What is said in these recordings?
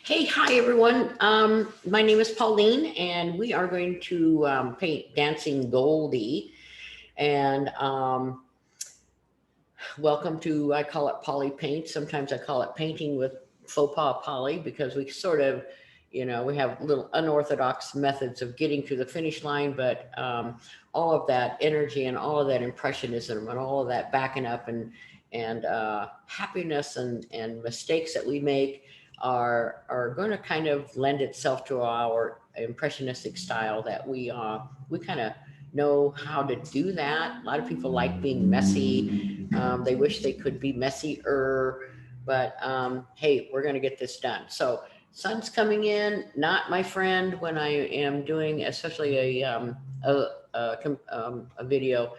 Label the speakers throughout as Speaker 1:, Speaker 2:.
Speaker 1: Hey, hi everyone. My name is Pauline, and we are going to paint Dancing Goldie. And welcome to, I call it Paulie Paint. Sometimes I call it painting with faux pas Paulie because we sort of, we have little unorthodox methods of getting to the finish line, but all of that energy and all of that impressionism and all of that backing up and happiness and mistakes that we make are going to kind of lend itself to our impressionistic style that we kind of know how to do that. A lot of people like being messy. They wish they could be messier, but hey, we're going to get this done. So sun's coming in, not my friend when I am doing, especially a video.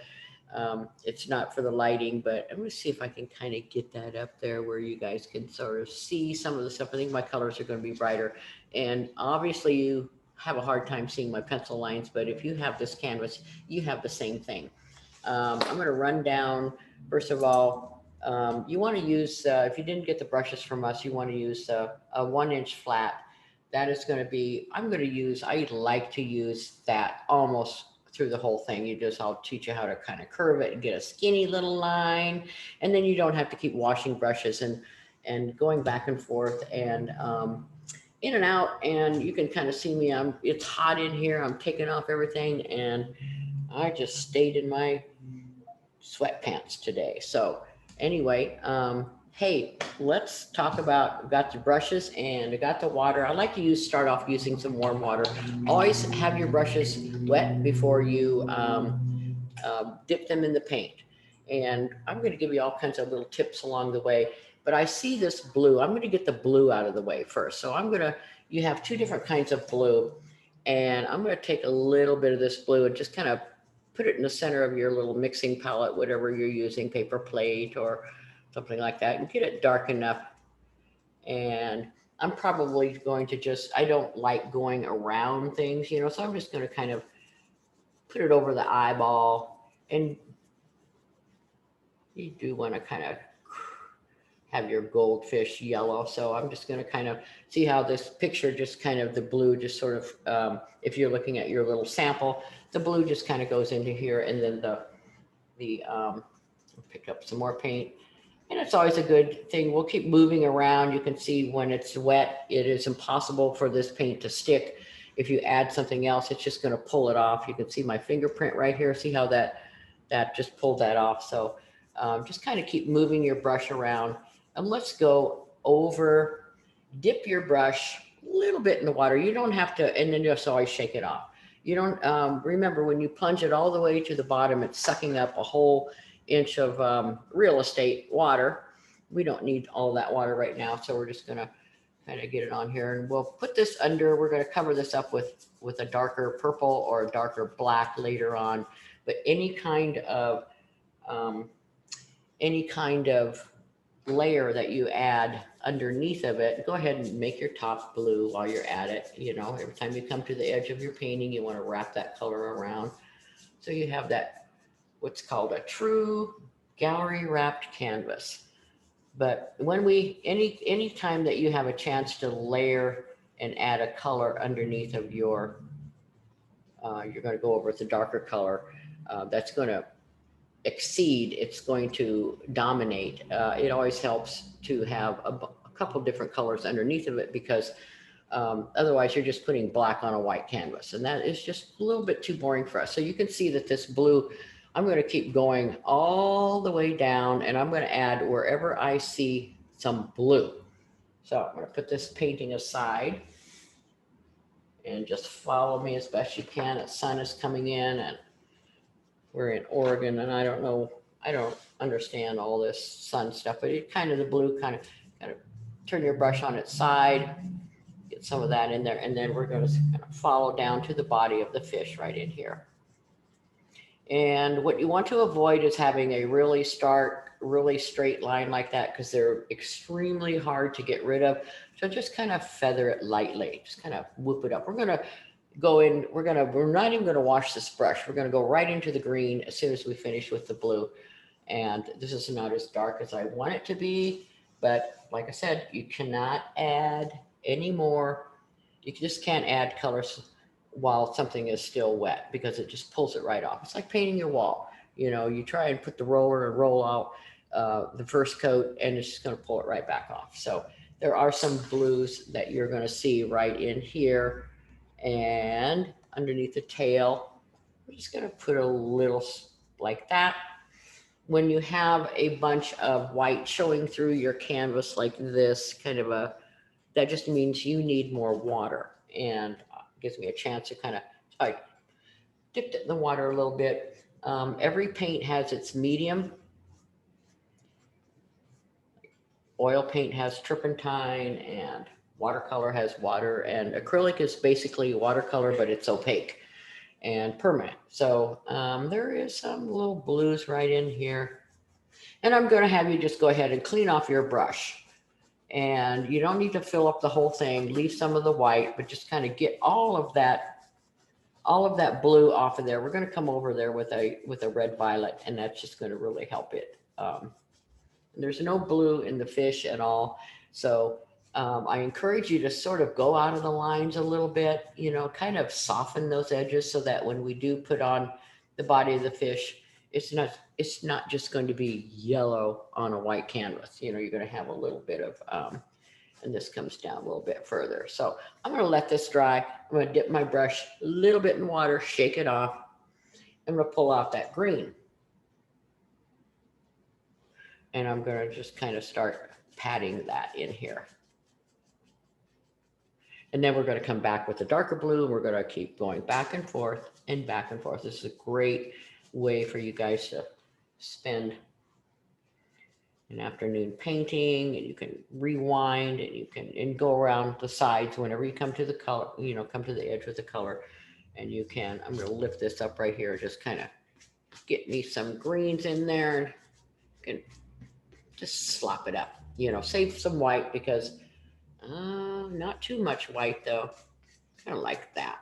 Speaker 1: It's not for the lighting, but I'm going to see if I can kind of get that up there where you guys can sort of see some of the stuff. I think my colors are going to be brighter. And obviously you have a hard time seeing my pencil lines, but if you have this canvas, you have the same thing. I'm going to run down, first of all, you want to use, if you didn't get the brushes from us, you want to use a 1-inch flat. That is going to be, I like to use that almost through the whole thing. I'll teach you how to kind of curve it and get a skinny little line. And then you don't have to keep washing brushes and going back and forth and in and out. And you can kind of see me, it's hot in here. I'm taking off everything and I just stayed in my sweatpants today. So anyway, hey, let's talk about, I've got the brushes and I got the water. I like to start off using some warm water. Always have your brushes wet before you dip them in the paint. And I'm going to give you all kinds of little tips along the way, but I see this blue. I'm going to get the blue out of the way first. So you have two different kinds of blue, and I'm going to take a little bit of this blue and just kind of put it in the center of your little mixing palette, whatever you're using, paper plate or something like that, and get it dark enough. And I'm probably going to I don't like going around things, so I'm just going to kind of put it over the eyeball. And you do want to kind of have your goldfish yellow. So I'm just going to kind of see how this picture just kind of the blue just sort of, if you're looking at your little sample, the blue just kind of goes into here, and then pick up some more paint. And it's always a good thing. We'll keep moving around. You can see when it's wet, it is impossible for this paint to stick. If you add something else, it's just going to pull it off. You can see my fingerprint right here. See how that just pulled that off. So just kind of keep moving your brush around. And let's go over, dip your brush a little bit in the water. You don't have to, and then just always shake it off. You don't, remember when you plunge it all the way to the bottom, it's sucking up a whole inch of real estate water. We don't need all that water right now. So we're just gonna kind of get it on here, and we'll put this under, we're gonna cover this up with a darker purple or a darker black later on. But any kind of layer that you add underneath of it, go ahead and make your top blue while you're at it. Every time you come to the edge of your painting, you want to wrap that color around. So you have that, what's called a true gallery wrapped canvas. But when any time that you have a chance to layer and add a color underneath of your, you're going to go over with the darker color, that's going to exceed, it's going to dominate. It always helps to have a couple different colors underneath of it, because otherwise you're just putting black on a white canvas, and that is just a little bit too boring for us. So you can see that this blue, I'm going to keep going all the way down, and I'm going to add wherever I see some blue. So I'm going to put this painting aside and just follow me as best you can. The sun is coming in, and we're in Oregon, and I don't understand all this sun stuff, but it kind of, the blue kind of turn your brush on its side, get some of that in there, and then we're going to kind of follow down to the body of the fish right in here. And what you want to avoid is having a really stark, really straight line like that, because they're extremely hard to get rid of. So just kind of feather it lightly, just kind of whoop it up. We're going to go in, we're not even going to wash this brush. We're going to go right into the green as soon as we finish with the blue. And this is not as dark as I want it to be, but like I said, you cannot add anymore. You just can't add colors while something is still wet because it just pulls it right off. It's like painting your wall. You know, you try and put the roller and roll out the first coat, and it's just going to pull it right back off. So there are some blues that you're going to see right in here, and underneath the tail, we're just going to put a little like that. When you have a bunch of white showing through your canvas like this, kind of a, that just means you need more water, and gives me a chance to kind of, I dipped it in the water a little bit. Every paint has its medium. Oil paint has turpentine, and watercolor has water, and acrylic is basically watercolor, but it's opaque and permanent. So there is some little blues right in here. And I'm going to have you just go ahead and clean off your brush. And you don't need to fill up the whole thing. Leave some of the white, but just kind of get all of that blue off of there. We're going to come over there with a red violet, and that's just going to really help it. There's no blue in the fish at all. So I encourage you to sort of go out of the lines a little bit, you know, kind of soften those edges so that when we do put on the body of the fish, it's not just going to be yellow on a white canvas. You know, you're going to have a little bit of, and this comes down a little bit further. So I'm going to let this dry. I'm going to dip my brush a little bit in water, shake it off. I'm going to pull out that green. And I'm going to just kind of start patting that in here. And then we're going to come back with the darker blue, and we're going to keep going back and forth and back and forth. This is a great way for you guys to spend an afternoon painting, and you can rewind, and you can go around the sides whenever you come to the color, you know, come to the edge with the color. And you can, I'm going to lift this up right here, just kind of get me some greens in there, and just slop it up, you know, save some white because not too much white though. Kind of like that.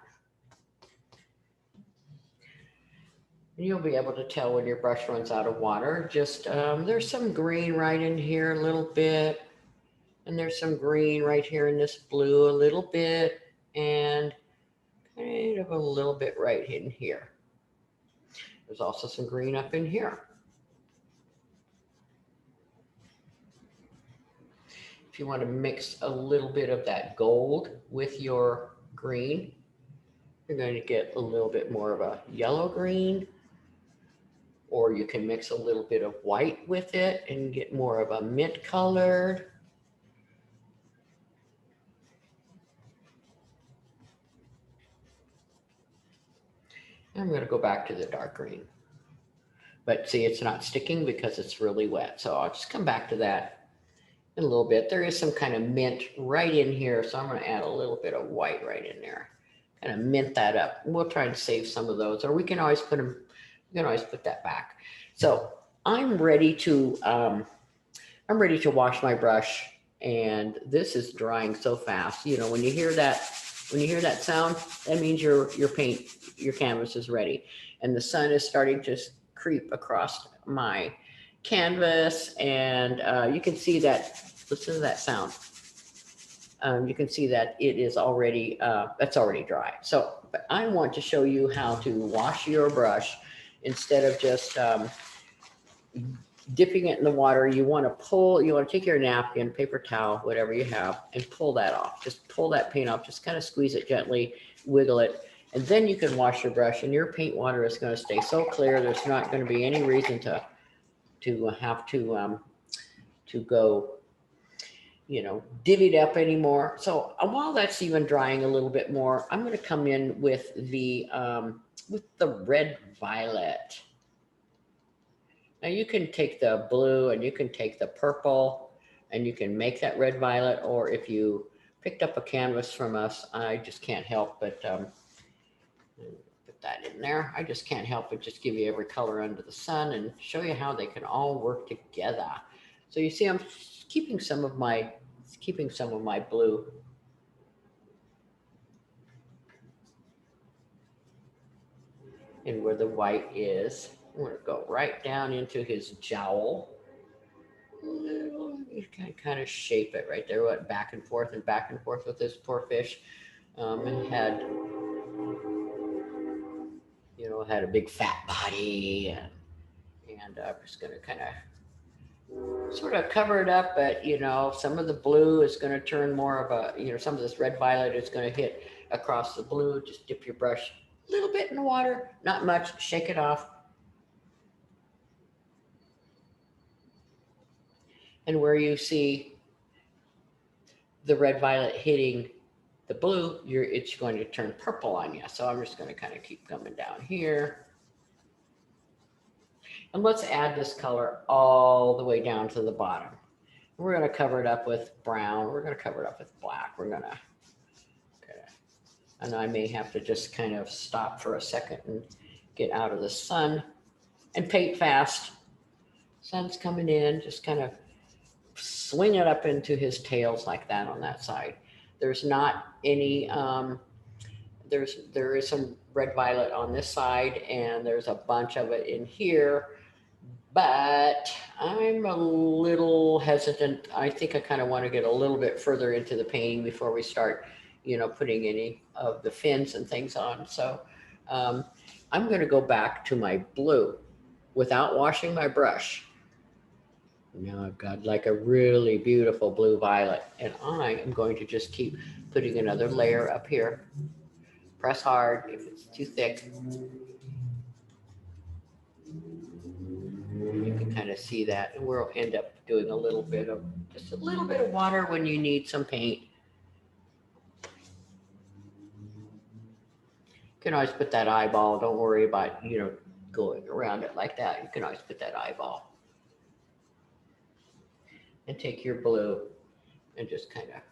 Speaker 1: And you'll be able to tell when your brush runs out of water. Just there's some green right in here a little bit, and there's some green right here in this blue a little bit, and kind of a little bit right in here. There's also some green up in here. If you want to mix a little bit of that gold with your green, you're going to get a little bit more of a yellow green, or you can mix a little bit of white with it and get more of a mint colored. I'm going to go back to the dark green. But see, it's not sticking because it's really wet. So I'll just come back to that in a little bit. There is some kind of mint right in here, so I'm going to add a little bit of white right in there. Kind of mint that up. We'll try and save some of those, or we can always put them, you can always put that back. So I'm ready to wash my brush, and this is drying so fast. You know, when you hear that sound, that means your canvas is ready, and the sun is starting to creep across my canvas, and you can see that. Listen to that sound. You can see that it is already that's already dry. So, but I want to show you how to wash your brush instead of just dipping it in the water. You want to take your napkin, paper towel, whatever you have, and pull that off. Just pull that paint off. Just kind of squeeze it gently, wiggle it, and then you can wash your brush, and your paint water is going to stay so clear. There's not going to be any reason to have to go, you know, divvied up anymore. So while that's even drying a little bit more, I'm going to come in with the red violet. Now you can take the blue and you can take the purple and you can make that red violet, or if you picked up a canvas from us, I just can't help but put that in there. I just can't help but just give you every color under the sun and show you how they can all work together. So you see, I'm keeping some of my blue. And where the white is, I'm going to go right down into his jowl. You can kind of shape it right there, what back and forth with this poor fish. And had, had a big fat body, and I'm just gonna kind of sort of cover it up, but some of the blue is going to turn more of a, some of this red violet is going to hit across the blue. Just dip your brush a little bit in the water, not much, shake it off. And where you see the red violet hitting the blue, it's going to turn purple on you. So I'm just going to kind of keep coming down here. And let's add this color all the way down to the bottom. We're going to cover it up with brown. We're going to cover it up with black. And I may have to just kind of stop for a second and get out of the sun and paint fast. Sun's coming in, just kind of swing it up into his tails like that on that side. There's not any, there is some red violet on this side, and there's a bunch of it in here, but I'm a little hesitant. I think I kind of want to get a little bit further into the painting before we start, putting any of the fins and things on. So I'm going to go back to my blue without washing my brush. Now I've got like a really beautiful blue violet, and I am going to just keep putting another layer up here. Press hard if it's too thick. You can kind of see that, and we'll end up doing just a little bit of water when you need some paint. You can always put that eyeball. Don't worry about, going around it like that. You can always put that eyeball. And take your blue and just kind of,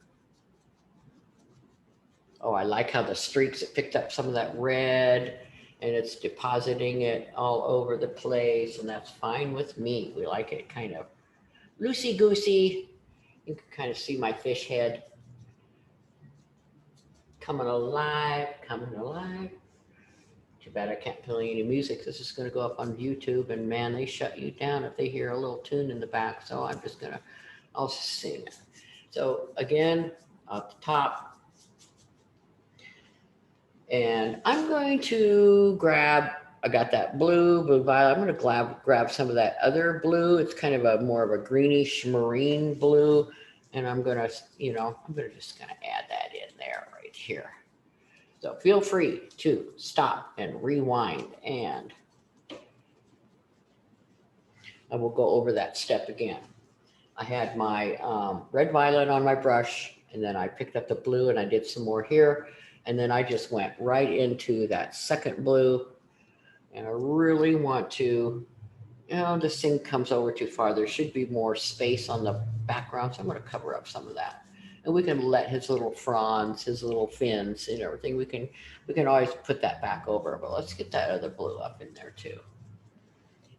Speaker 1: oh, I like how the streaks, it picked up some of that red and it's depositing it all over the place, and that's fine with me. We like it kind of loosey-goosey. You can kind of see my fish head coming alive. Too bad I can't play any music. This is going to go up on YouTube, and man, they shut you down if they hear a little tune in the back. So I'm just going to, I'll sing. So again, up the top. And I'm going to I got that blue violet. I'm going to grab some of that other blue. It's kind of more of a greenish marine blue. And I'm going to, just kind of add that in there right here. So feel free to stop and rewind, and I will go over that step again. I had my red violet on my brush, and then I picked up the blue and I did some more here. And then I just went right into that second blue. And I really want to, this thing comes over too far. There should be more space on the background. So I'm going to cover up some of that. And we can let his little fronds, his little fins and everything. We can always put that back over, but let's get that other blue up in there too.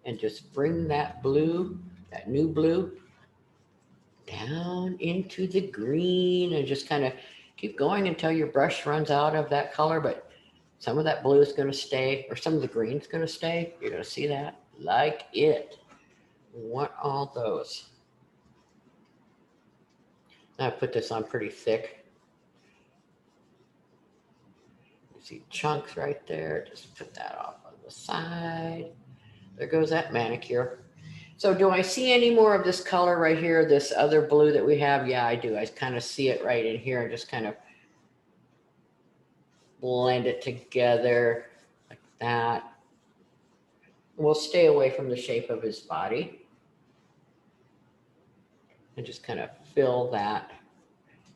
Speaker 1: And just bring that blue, that new blue, down into the green, and just kind of keep going until your brush runs out of that color. But some of that blue is going to stay, or some of the green is going to stay. You're going to see that like it. We want all those. Now I put this on pretty thick. You see chunks right there. Just put that off on the side. There goes that manicure. So do I see any more of this color right here, this other blue that we have? Yeah, I do. I kind of see it right in here, and just kind of blend it together like that. We'll stay away from the shape of his body and just kind of fill that.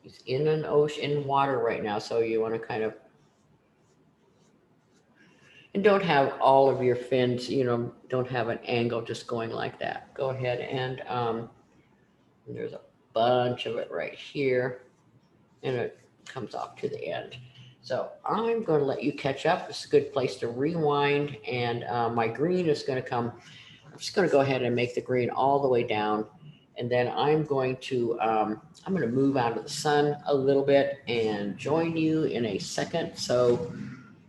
Speaker 1: He's in an ocean, in water right now, so you want to kind of, and don't have all of your fins, don't have an angle just going like that. Go ahead and there's a bunch of it right here, and it comes off to the end. So I'm going to let you catch up. It's a good place to rewind, and my green is going to come. I'm just going to go ahead and make the green all the way down, and then I'm going to move out of the sun a little bit and join you in a second. So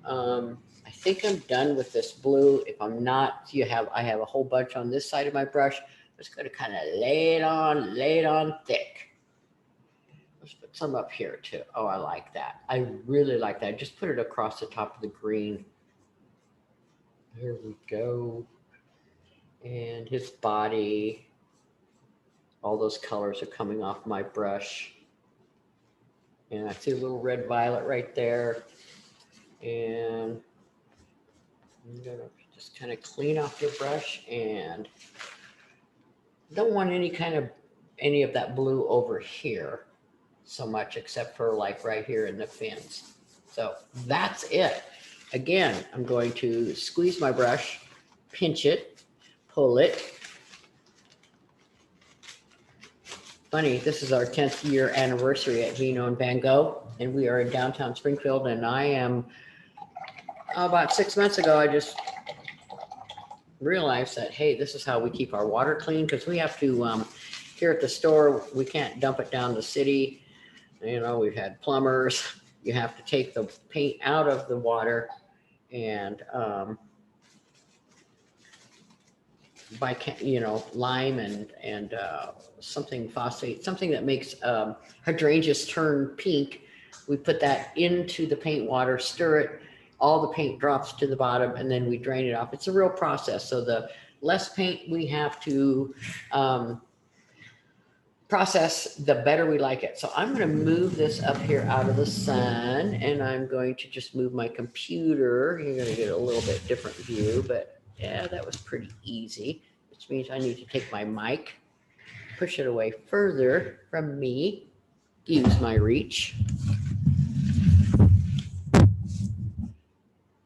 Speaker 1: I think I'm done with this blue. If I'm not, I have a whole bunch on this side of my brush, Just going to kind of lay it on thick. Let's put some up here too. Oh, I like that. I really like that. Just put it across the top of the green. There we go. And his body, all those colors are coming off my brush. And I see a little red violet right there. And I'm gonna just kind of clean off your brush, and don't want any of that blue over here so much, except for like right here in the fins. So that's it. Again, I'm going to squeeze my brush, pinch it, pull it. Funny, this is our 10th year anniversary at Vino and Van Gogh, and we are in downtown Springfield, and I am, about 6 months ago, I just realized that, hey, this is how we keep our water clean, because we have to, here at the store, we can't dump it down the city. You know, we've had plumbers. You have to take the paint out of the water, and by lime and something phosphate, something that makes hydrangeas turn pink. We put that into the paint water, stir it, all the paint drops to the bottom, and then we drain it off. It's a real process. So the less paint we have to process, the better we like it. So I'm going to move this up here out of the sun, and I'm going to just move my computer. You're going to get a little bit different view, but yeah, that was pretty easy, which means I need to take my mic, push it away further from me, use my reach.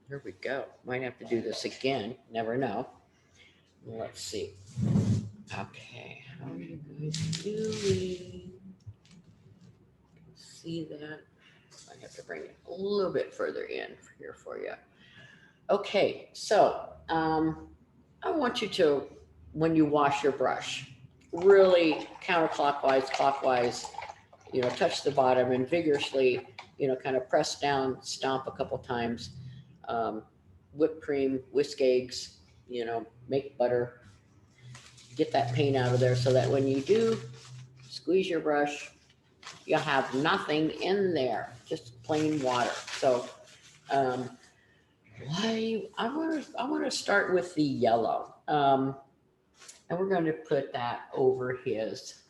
Speaker 1: There we go. Might have to do this again. Never know. Let's see. Okay, how are you guys doing? See that? I have to bring it a little bit further in here for you. Okay, so I want you to, when you wash your brush, really counterclockwise, clockwise, touch the bottom and vigorously, kind of press down, stomp a couple times. Whipped cream, whisk eggs, make butter, get that paint out of there so that when you do squeeze your brush, you have nothing in there, just plain water. So I want to start with the yellow, and we're going to put that over his.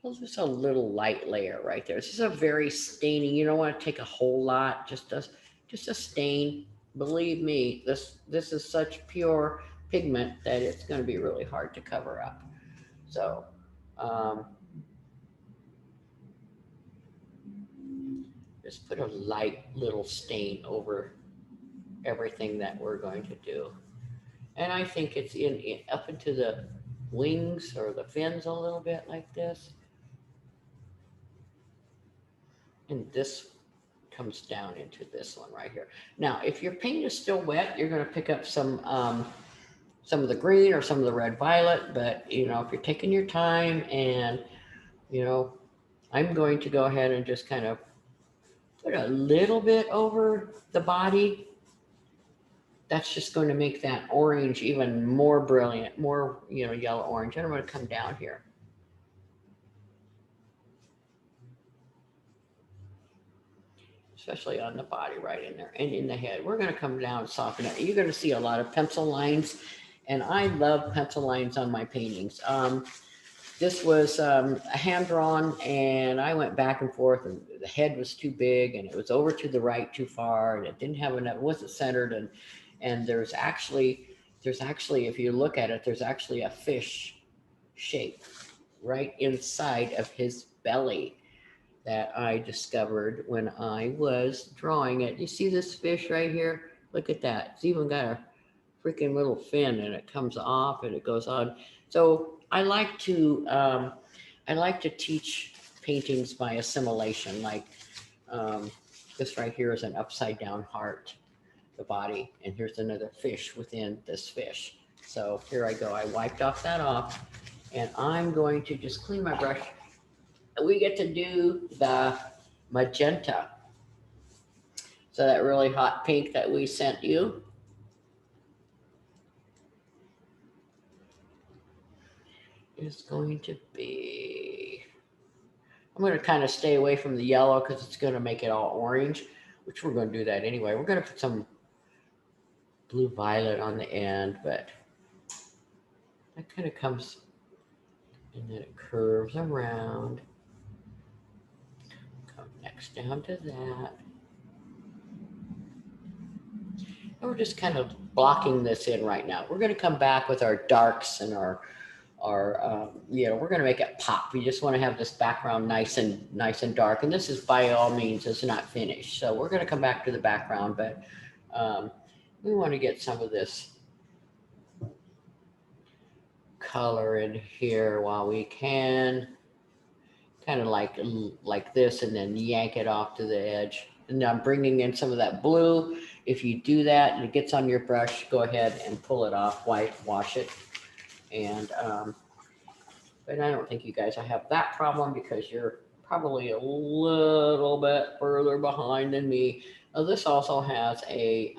Speaker 1: Well, just a little light layer right there. This is a very staining. You don't want to take a whole lot, just a stain. Believe me, this is such pure pigment that it's going to be really hard to cover up. So just put a light little stain over everything that we're going to do. And I think it's in up into the wings or the fins a little bit like this. And this comes down into this one right here. Now, if your paint is still wet, you're going to pick up some of the green or some of the red violet. But, if you're taking your time and, I'm going to go ahead and just kind of put a little bit over the body. That's just going to make that orange even more brilliant, more, yellow orange. And I'm going to come down here. Especially on the body right in there and in the head. We're going to come down and soften it. You're going to see a lot of pencil lines, and I love pencil lines on my paintings. This was a hand-drawn, and I went back and forth, and the head was too big, and it was over to the right too far, and it didn't have enough, it wasn't centered, and there's actually, if you look at it, there's actually a fish shape right inside of his belly that I discovered when I was drawing it. You see this fish right here? Look at that. It's even got a freaking little fin, and it comes off and it goes on. So I like to teach paintings by assimilation. Like this right here is an upside down heart, the body, and here's another fish within this fish. So here I go. I wiped off that off, and I'm going to just clean my brush. We get to do the magenta. So that really hot pink that we sent you. is going to be, I'm going to kind of stay away from the yellow because it's going to make it all orange, which we're going to do that anyway. We're going to put some blue violet on the end, but that kind of comes, and then it curves around. Come next down to that. And we're just kind of blocking this in right now. We're going to come back with our darks and our you know, we're going to make it pop. We just want to have this background nice and dark. And this is by all means, it's not finished. So we're going to come back to the background, but we want to get some of this color in here while we can. Kind of like this, and then yank it off to the edge. And I'm bringing in some of that blue. If you do that and it gets on your brush, go ahead and pull it off, wash it. And but I don't think you guys have that problem because you're probably a little bit further behind than me. This also has a,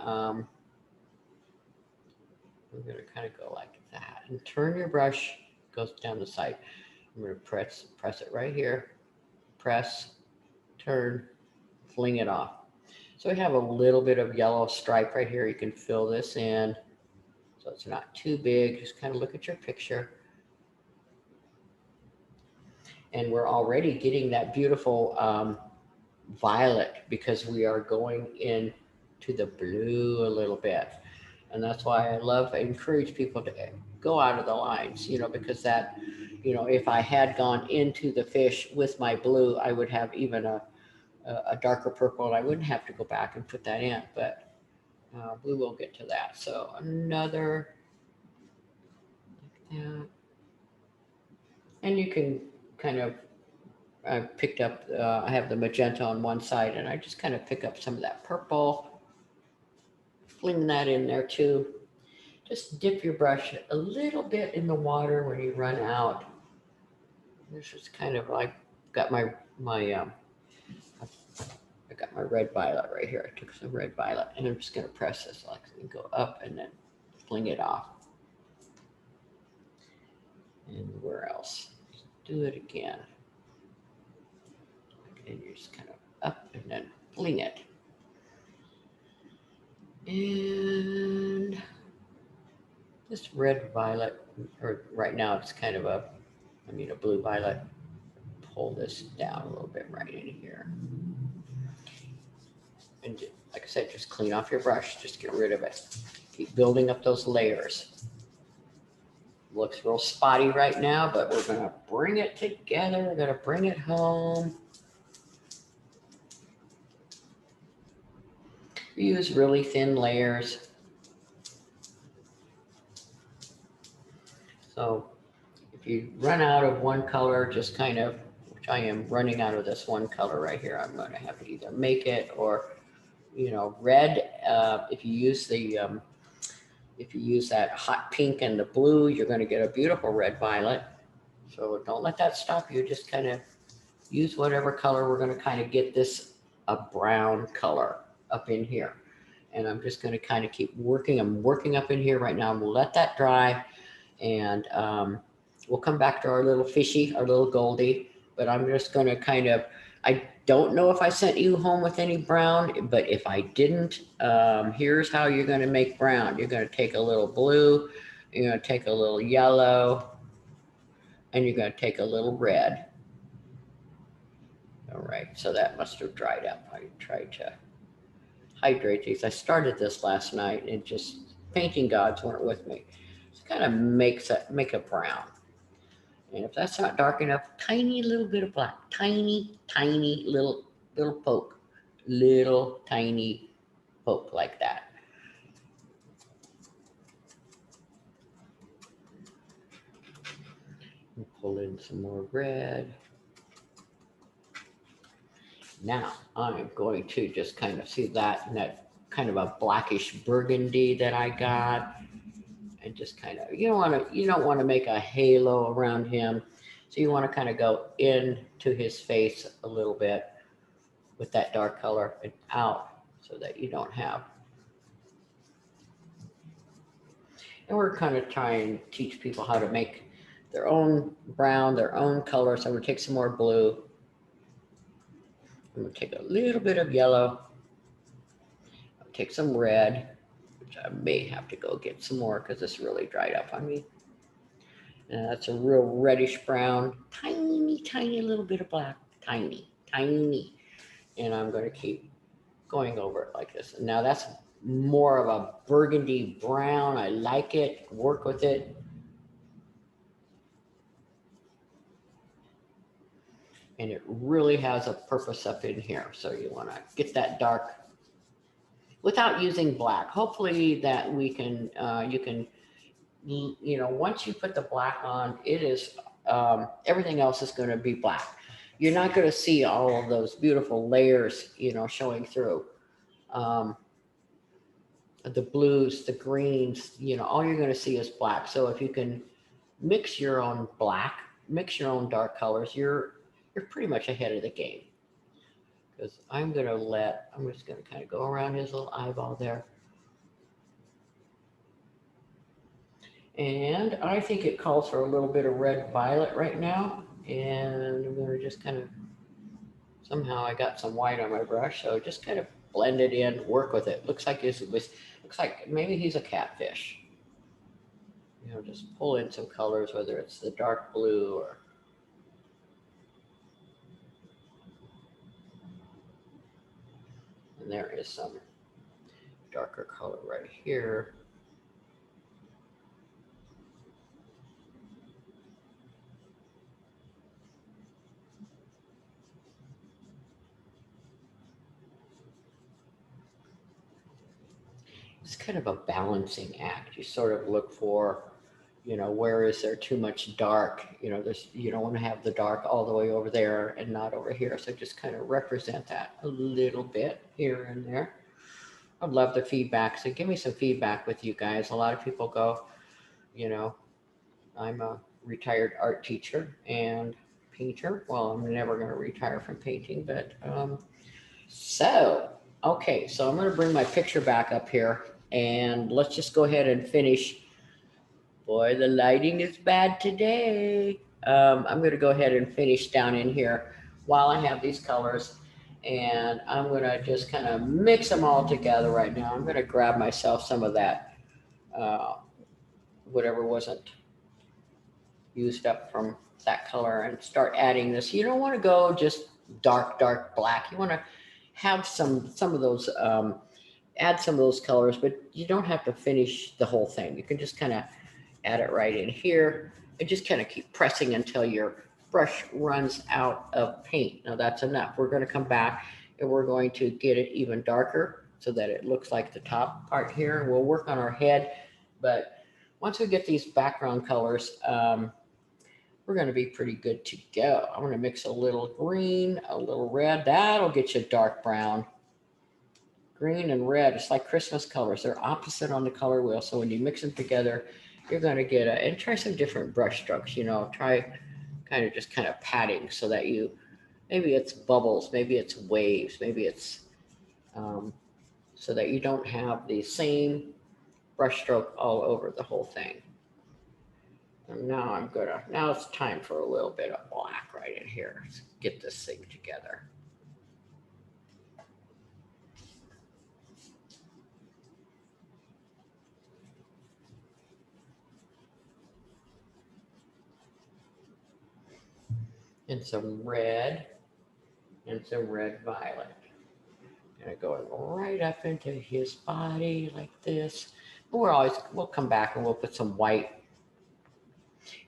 Speaker 1: we're going to kind of go like that and turn your brush, goes down the side. I'm going to press it right here, press, turn, fling it off. So we have a little bit of yellow stripe right here. You can fill this in so it's not too big. Just kind of look at your picture. And we're already getting that beautiful violet because we are going into the blue a little bit. And that's why I encourage people to go out of the lines, you know, because that, you know, if I had gone into the fish with my blue, I would have even a darker purple, and I wouldn't have to go back and put that in, but we will get to that. So another like that. And you can kind of, I picked up, I have the magenta on one side, and I just kind of pick up some of that purple, fling that in there too. Just dip your brush a little bit in the water when you run out. This is kind of like, got I got my red violet right here. I took some red violet, and I'm just going to press this like and go up and then fling it off. And where else? Do it again. And you're just kind of up and then fling it. And this red violet, or right now it's kind of a blue violet. Pull this down a little bit right in here. And like I said, just clean off your brush. Just get rid of it. Keep building up those layers. Looks real spotty right now, but we're going to bring it together. We're going to bring it home. We use really thin layers. So if you run out of one color, just kind of, which I am running out of this one color right here, I'm going to have to either make it or, you know, red. If you use that hot pink and the blue, you're going to get a beautiful red violet. So don't let that stop you. Just kind of use whatever color. We're going to kind of get this a brown color up in here. And I'm just going to kind of keep working. I'm working up in here right now. We'll let that dry. And we'll come back to our little fishy, our little Goldie. But I'm just going to kind of, I don't know if I sent you home with any brown, but if I didn't, here's how you're going to make brown. You're going to take a little blue, you're going to take a little yellow, and you're going to take a little red. All right, so that must have dried up. I tried to hydrate these. I started this last night and just painting gods weren't with me. It kind of make it brown. And if that's not dark enough, tiny little bit of black, tiny little poke, little tiny poke like that. And pull in some more red. Now I'm going to just kind of see that kind of a blackish burgundy that I got. And just kind of, you don't want to make a halo around him. So you want to kind of go into his face a little bit with that dark color and out so that you don't have. And we're kind of trying to teach people how to make their own brown, their own color. So I'm gonna take some more blue. I'm gonna take a little bit of yellow. I'll take some red, which I may have to go get some more because this really dried up on me. And that's a real reddish brown, tiny, tiny little bit of black, tiny, tiny. And I'm gonna keep going over it like this. And now that's more of a burgundy brown. I like it, work with it. And it really has a purpose up in here. So you wanna get that dark without using black. Hopefully that we can, you can, once you put the black on, it is, everything else is gonna be black. You're not gonna see all of those beautiful layers, showing through. The blues, the greens, all you're gonna see is black. So if you can mix your own black, mix your own dark colors, you're pretty much ahead of the game. Because I'm just gonna kind of go around his little eyeball there. And I think it calls for a little bit of red violet right now. And I'm gonna just kind of, somehow I got some white on my brush, so just kind of blend it in, work with it. Looks like maybe he's a catfish. Just pull in some colors, whether it's the dark blue or. And there is some darker color right here. It's kind of a balancing act. You sort of look for, where is there too much dark? You don't want to have the dark all the way over there and not over here. So just kind of represent that a little bit here and there. I'd love the feedback. So give me some feedback with you guys. A lot of people go, I'm a retired art teacher and painter. Well, I'm never going to retire from painting, but okay, so I'm going to bring my picture back up here and let's just go ahead and finish. Boy, the lighting is bad today. I'm going to go ahead and finish down in here while I have these colors, and I'm going to just kind of mix them all together right now. I'm going to grab myself some of that, whatever wasn't used up from that color, and start adding this. You don't want to go just dark black. You want to have some of those, add some of those colors, but you don't have to finish the whole thing. You can just kind of add it right in here and just kind of keep pressing until your brush runs out of paint. Now that's enough. We're going to come back and we're going to get it even darker so that it looks like the top part here. We'll work on our head, but once we get these background colors, we're going to be pretty good to go. I'm going to mix a little green, a little red. That'll get you dark brown. Green and red, it's like Christmas colors. They're opposite on the color wheel. So when you mix them together, you're going to get and try some different brush strokes, try kind of patting so that maybe it's bubbles, maybe it's waves, maybe it's, so that you don't have the same brush stroke all over the whole thing. And now it's time for a little bit of black right in here. Let's get this thing together. And some red and some red violet. Kind of going right up into his body like this. We'll come back and we'll put some white.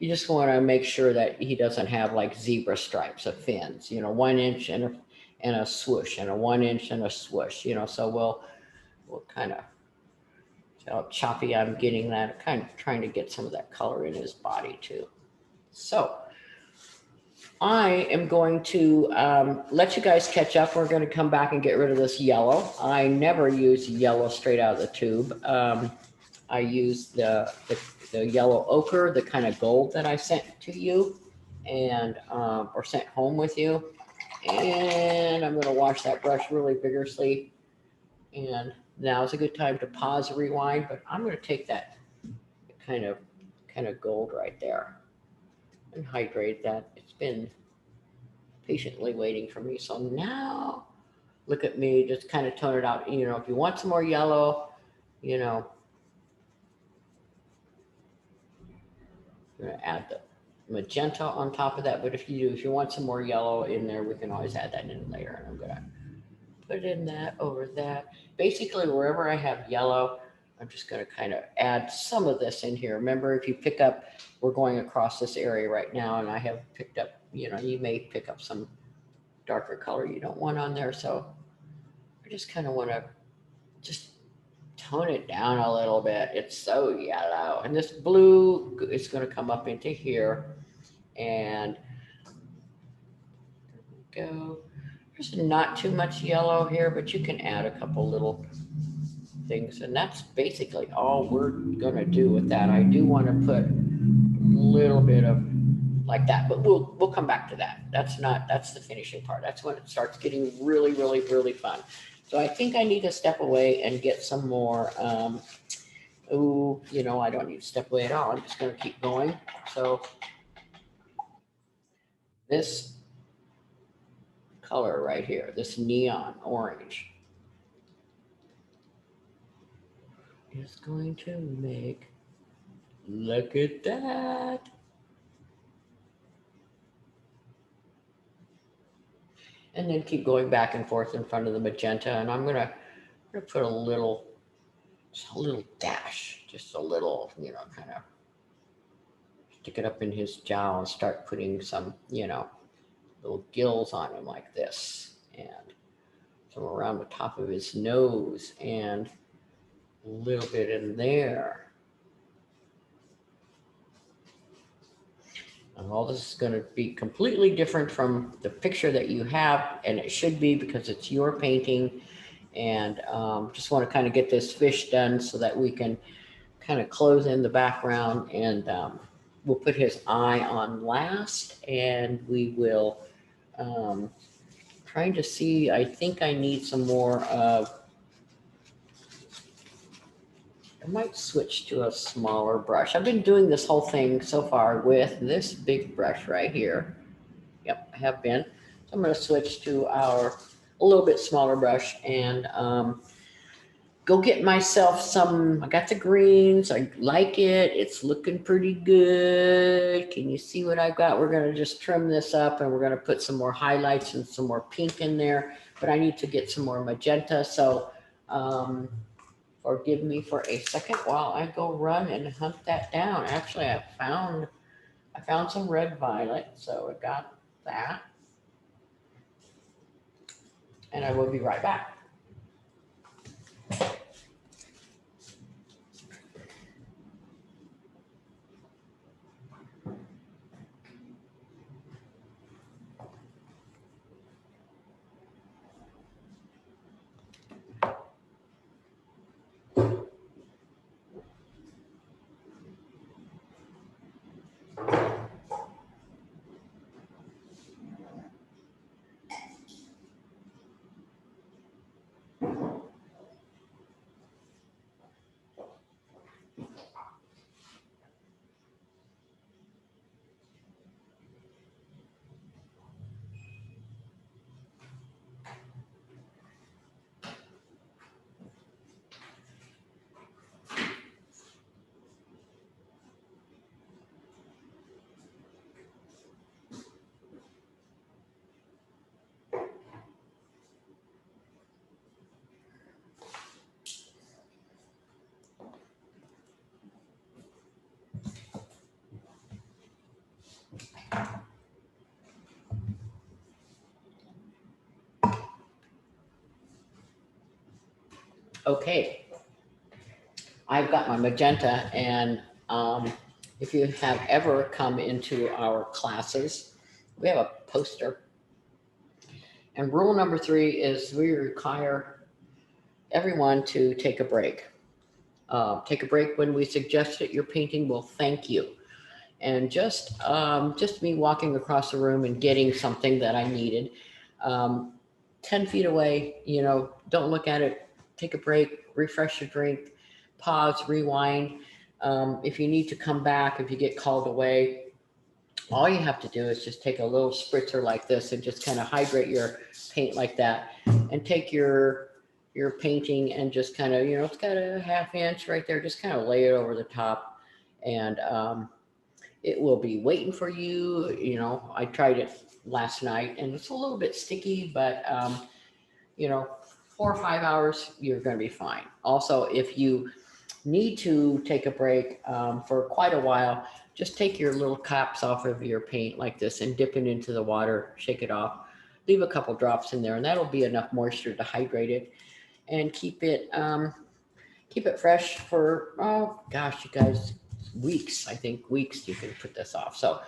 Speaker 1: You just want to make sure that he doesn't have like zebra stripes of fins, 1 inch and a swoosh, and a 1 inch and a swoosh, so we'll kind of, see how choppy I'm getting that, kind of trying to get some of that color in his body too. So I am going to let you guys catch up. We're going to come back and get rid of this yellow. I never use yellow straight out of the tube. I use the yellow ochre, the kind of gold that I sent to you and or sent home with you. And I'm going to wash that brush really vigorously. And now is a good time to pause, rewind, but I'm going to take that kind of gold right there. and hydrate that. It's been patiently waiting for me. So now look at me, just kind of tone it out. You know, if you want some more yellow, you know, you're gonna add the magenta on top of that. But if you want some more yellow in there, we can always add that in later. And I'm gonna put in that over that. Basically, wherever I have yellow, I'm just gonna kind of add some of this in here. Remember, if you pick up, we're going across this area right now, and I have picked up, you know, you may pick up some darker color you don't want on there. So I just kind of want to just tone it down a little bit. It's so yellow. And this blue is going to come up into here. And there we go. There's not too much yellow here, but you can add a couple little things. And that's basically all we're going to do with that. I do want to put a little bit of like that, but we'll come back to that. That's the finishing part. That's when it starts getting really, really, really fun. So I think I need to step away and get some more, you know, I don't need to step away at all. I'm just gonna keep going. So this color right here, this neon orange is going to make, look at that. And then keep going back and forth in front of the magenta. And I'm gonna put just a little dash, just a little, you know, kind of stick it up in his jowl and start putting some, you know, little gills on him like this, and some around the top of his nose, and a little bit in there. And all this is going to be completely different from the picture that you have, and it should be because it's your painting. And just want to kind of get this fish done so that we can kind of close in the background, and we'll put his eye on last, and we will trying to see, I think I need some more of, I might switch to a smaller brush. I've been doing this whole thing so far with this big brush right here. Yep, I have been. So I'm going to switch to a little bit smaller brush, and go get myself some, I got the greens. I like it. It's looking pretty good. Can you see what I've got? We're going to just trim this up, and we're going to put some more highlights and some more pink in there, but I need to get some more magenta. So, forgive me for a second while I go run and hunt that down. Actually, I found some red violet, so I got that, and I will be right back. Okay, I've got my magenta, and if you have ever come into our classes, we have a poster. And rule number 3 is we require everyone to take a break. Take a break when we suggest it. Your painting will thank you. And just me walking across the room and getting something that I needed, 10 feet away, you know, don't look at it, take a break, refresh your drink, pause, rewind. If you need to come back, if you get called away, all you have to do is just take a little spritzer like this and just kind of hydrate your paint like that, and take your painting and just kind of, it's got a ½ inch right there, just kind of lay it over the top, and it will be waiting for you. I tried it last night and it's a little bit sticky, but 4 or 5 hours, you're going to be fine. Also, if you need to take a break for quite a while, just take your little caps off of your paint like this and dip it into the water, shake it off, leave a couple drops in there, and that'll be enough moisture to hydrate it and keep it fresh for, oh gosh, you guys, weeks. I think weeks you can put this off. So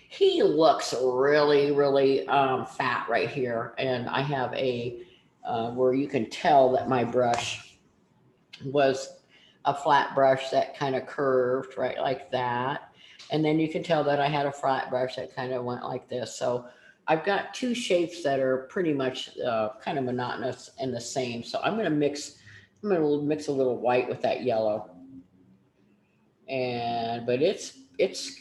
Speaker 1: he looks really, really fat right here, and I have a where you can tell that my brush was a flat brush that kind of curved right like that. And then you can tell that I had a flat brush that kind of went like this. So I've got two shapes that are pretty much kind of monotonous and the same. So I'm going to mix a little white with that yellow. But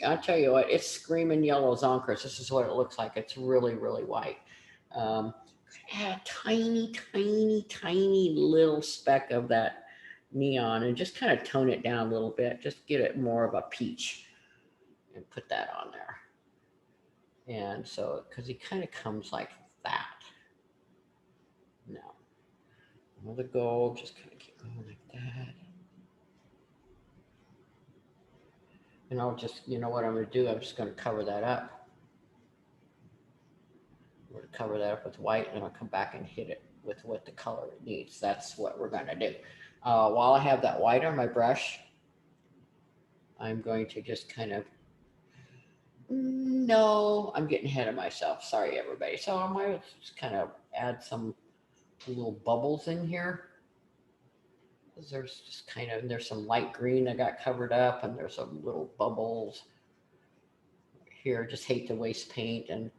Speaker 1: I'll tell you what, it's screaming yellow zonkers. This is what it looks like. It's really, really white. Add a tiny, tiny, tiny little speck of that neon and just kind of tone it down a little bit. Just get it more of a peach and put that on there. And so, because he kind of comes like that. Now, another gold, just kind of keep going like that. And I'll just, what I'm going to do, I'm just going to cover that up. I'm going to cover that up with white, and I'll come back and hit it with what the color it needs. That's what we're going to do. While I have that white on my brush, I'm going to just kind of, no, I'm getting ahead of myself. Sorry, everybody. So I might just kind of add some little bubbles in here. There's just there's some light green that got covered up, and there's some little bubbles here. Just hate to waste paint, and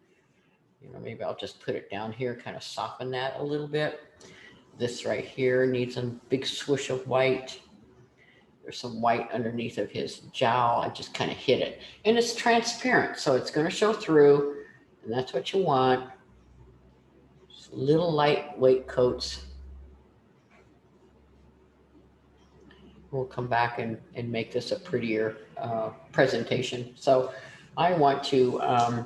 Speaker 1: maybe I'll just put it down here, kind of soften that a little bit. This right here needs a big swoosh of white. There's some white underneath of his jowl. I just kind of hit it, and it's transparent, so it's going to show through, and that's what you want. Just little lightweight coats. We'll come back and make this a prettier presentation. So I want to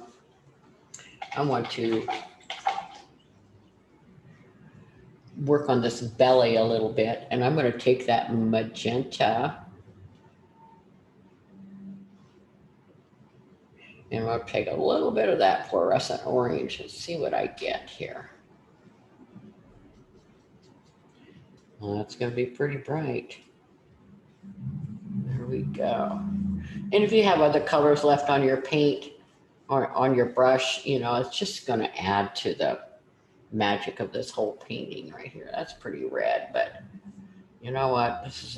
Speaker 1: work on this belly a little bit, and I'm going to take that magenta and I'm going to take a little bit of that fluorescent orange and see what I get here. Well, that's going to be pretty bright. There we go. And if you have other colors left on your paint or on your brush, it's just going to add to the magic of this whole painting right here. That's pretty red, but you know what? This is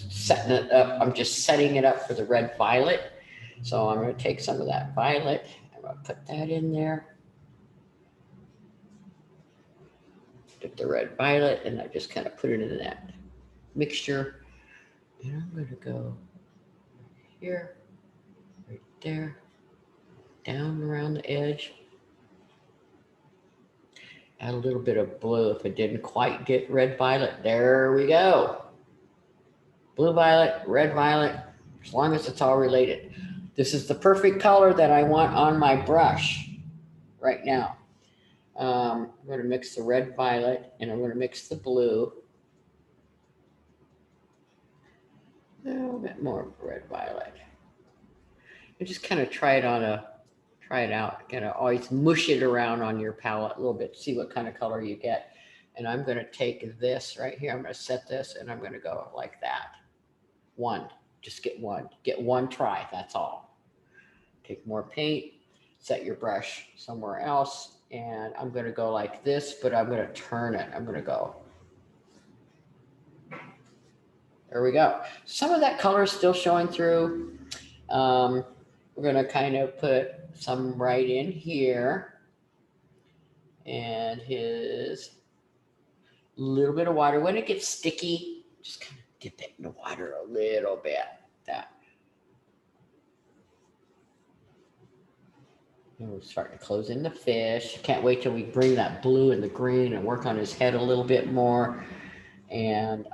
Speaker 1: setting it up. I'm just setting it up for the red violet. So I'm going to take some of that violet. I'm going to put that in there. Take the red violet, and I just kind of put it in that mixture. And I'm going to go here, right there, down around the edge. Add a little bit of blue if it didn't quite get red violet. There we go. Blue violet, red violet, as long as it's all related. This is the perfect color that I want on my brush right now. I'm going to mix the red violet, and I'm going to mix the blue. A little bit more red violet. And just kind of try it out. Kind of always mush it around on your palette a little bit, see what kind of color you get. And I'm going to take this right here. I'm going to set this, and I'm going to go like that. Just get one try. That's all. Take more paint, set your brush somewhere else, and I'm going to go like this, but I'm going to turn it. I'm going to go. There we go. Some of that color is still showing through. We're going to kind of put some right in here, and his little bit of water. When it gets sticky, just kind of dip it in the water a little bit. That. And we're starting to close in the fish. Can't wait till we bring that blue and the green and work on his head a little bit more. And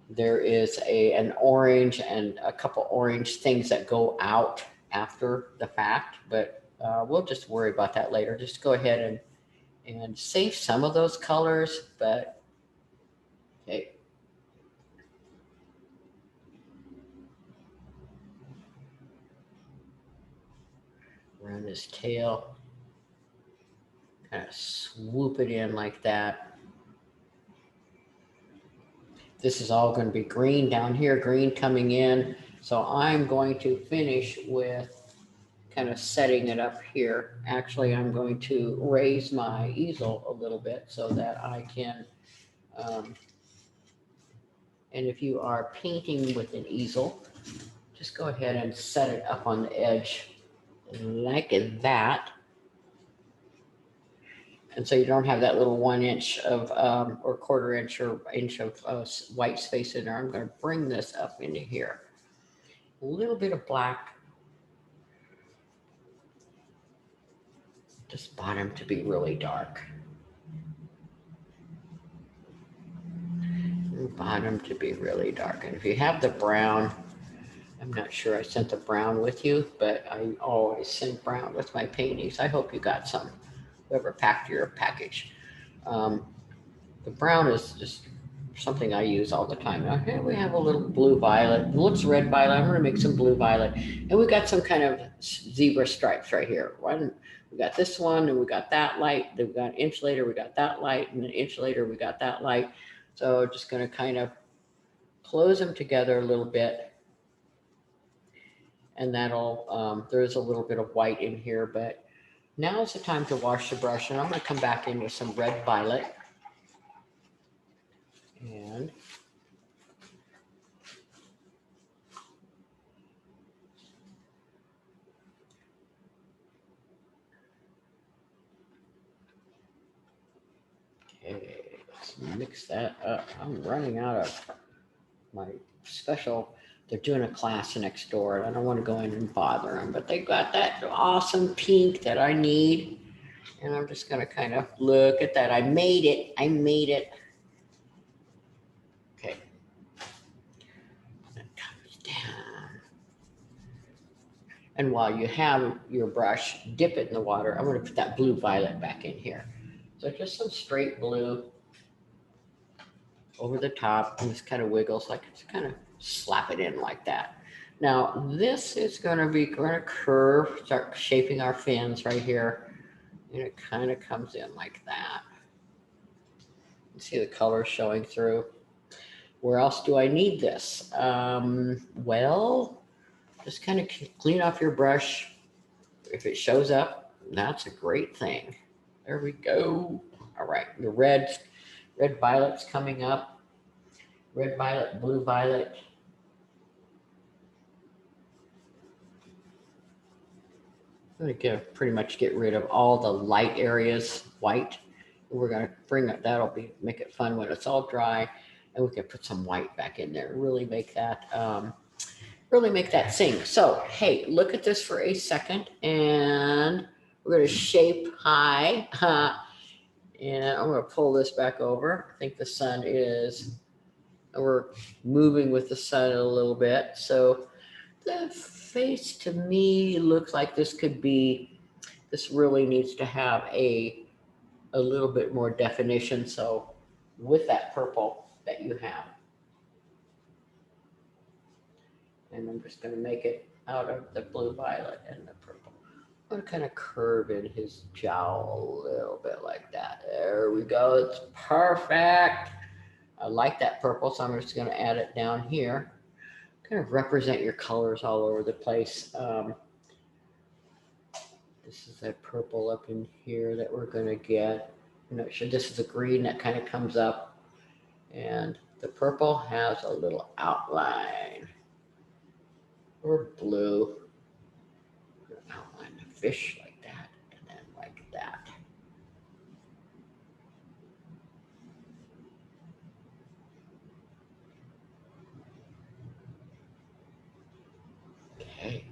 Speaker 1: there is an orange and a couple orange things that go out after the fact, but we'll just worry about that later. Just go ahead and save some of those colors, but okay. Around his tail, kind of swoop it in like that. This is all going to be green down here, green coming in. So I'm going to finish with kind of setting it up here. Actually, I'm going to raise my easel a little bit so that I can, and if you are painting with an easel, just go ahead and set it up on the edge like that. And so you don't have that little 1 inch of, or quarter inch or inch of white space in there. I'm going to bring this up into here. A little bit of black. This bottom to be really dark. Bottom to be really dark. And if you have the brown, I'm not sure I sent the brown with you, but I always send brown with my paintings. I hope you got some, whoever packed your package. The brown is just something I use all the time. Now here we have a little blue violet. It looks red violet. I'm going to make some blue violet. And we got some kind of zebra stripes right here. We got this one, and we got that light. Then we got an inch later, we got that light. And an inch later, we got that light. So just going to kind of close them together a little bit. And that'll, there's a little bit of white in here, but now is the time to wash the brush. And I'm going to come back in with some red violet. And okay, let's mix that up. I'm running out of my special. They're doing a class next door, and I don't want to go in and bother them, but they got that awesome pink that I need. And I'm just going to kind of look at that. I made it. I made it. Okay. It comes down. And while you have your brush, dip it in the water. I'm going to put that blue violet back in here. So just some straight blue over the top, and just kind of wiggles, like it's kind of slap it in like that. Now this is going to curve, start shaping our fins right here, and it kind of comes in like that. You see the color showing through. Where else do I need this? Well, just kind of clean off your brush. If it shows up, that's a great thing. There we go. All right, the red violet's coming up. Red violet, blue violet. I'm going to pretty much get rid of all the light areas, white. We're going to bring it, make it fun when it's all dry, and we can put some white back in there, really make that sing. So, hey, look at this for a second, and we're going to shape high. And I'm going to pull this back over. I think the sun is, we're moving with the sun a little bit. So the face to me looks like this really needs to have a little bit more definition. So with that purple that you have, and I'm just going to make it out of the blue violet and the purple. I'm going to kind of curve in his jowl a little bit like that. There we go. It's perfect. I like that purple, so I'm just going to add it down here. Kind of represent your colors all over the place. This is that purple up in here that we're going to get. I'm not sure. This is a green that kind of comes up, and the purple has a little outline. Or blue. Outline the fish like that, and then like that. Okay.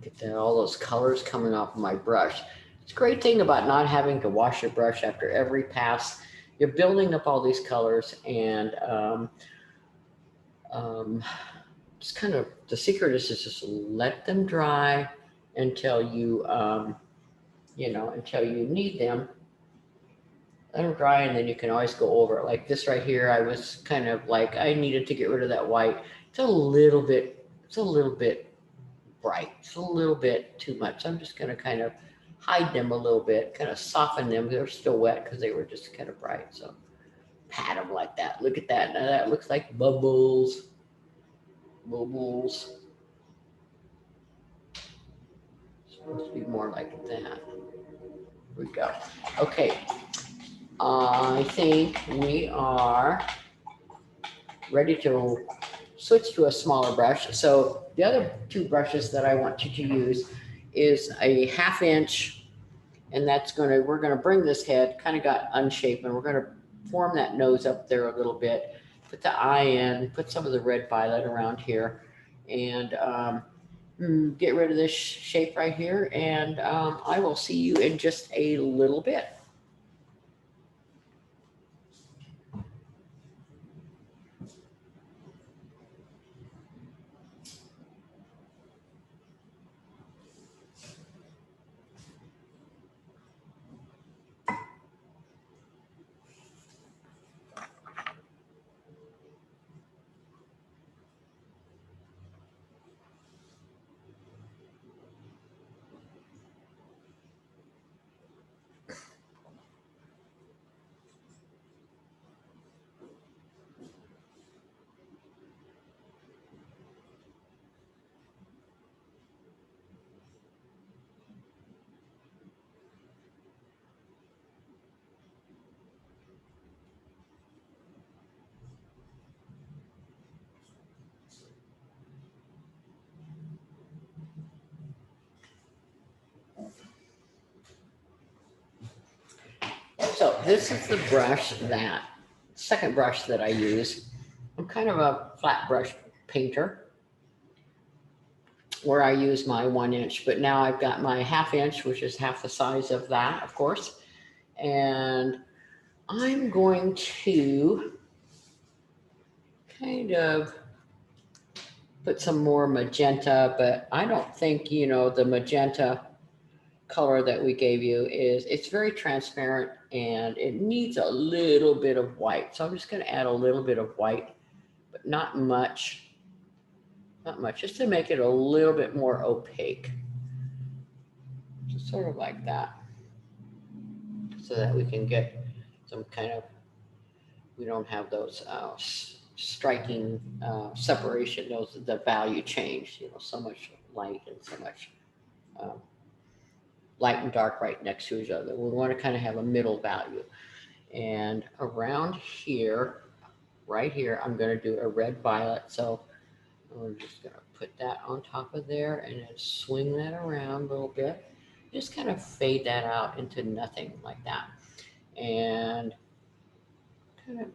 Speaker 1: Look at that, all those colors coming off of my brush. It's a great thing about not having to wash your brush after every pass. You're building up all these colors, and it's kind of, the secret is to just let them dry until you, until you need them. Let them dry, and then you can always go over it. Like this right here, I was kind of like, I needed to get rid of that white. It's a little bit bright. It's a little bit too much. I'm just gonna kind of hide them a little bit, kind of soften them. They're still wet because they were just kind of bright. So pat them like that. Look at that. Now that looks like bubbles. Bubbles. It's supposed to be more like that. Here we go. Okay. I think we are ready to switch to a smaller brush. So the other two brushes that I want you to use is a 1/2 inch, and we're gonna bring this head, kind of got unshaped, and we're gonna form that nose up there a little bit, put the eye in, put some of the red violet around here, and get rid of this shape right here, and I will see you in just a little bit. So this is the second brush that I use. I'm kind of a flat brush painter, where I use my 1 inch, but now I've got my 1/2 inch, which is half the size of that, of course. And I'm going to kind of put some more magenta, but I don't think, the magenta color that we gave you it's very transparent, and it needs a little bit of white. So I'm just going to add a little bit of white, but not much, just to make it a little bit more opaque. Just sort of like that, so that we can get some kind of, we don't have those striking separation, the value change, so much light and so much light and dark right next to each other. We want to kind of have a middle value. And around here, right here, I'm going to do a red violet. So I'm just going to put that on top of there, and then swing that around a little bit. Just kind of fade that out into nothing like that. And kind of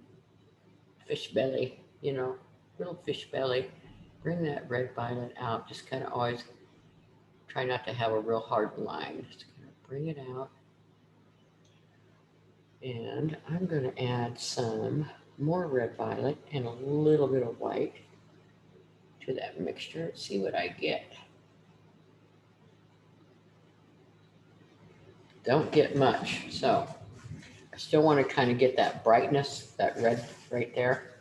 Speaker 1: fish belly, little fish belly. Bring that red violet out. Just kind of always try not to have a real hard line. Just kind of bring it out. And I'm going to add some more red violet and a little bit of white to that mixture. See what I get. Don't get much. So I still want to kind of get that brightness, that red right there,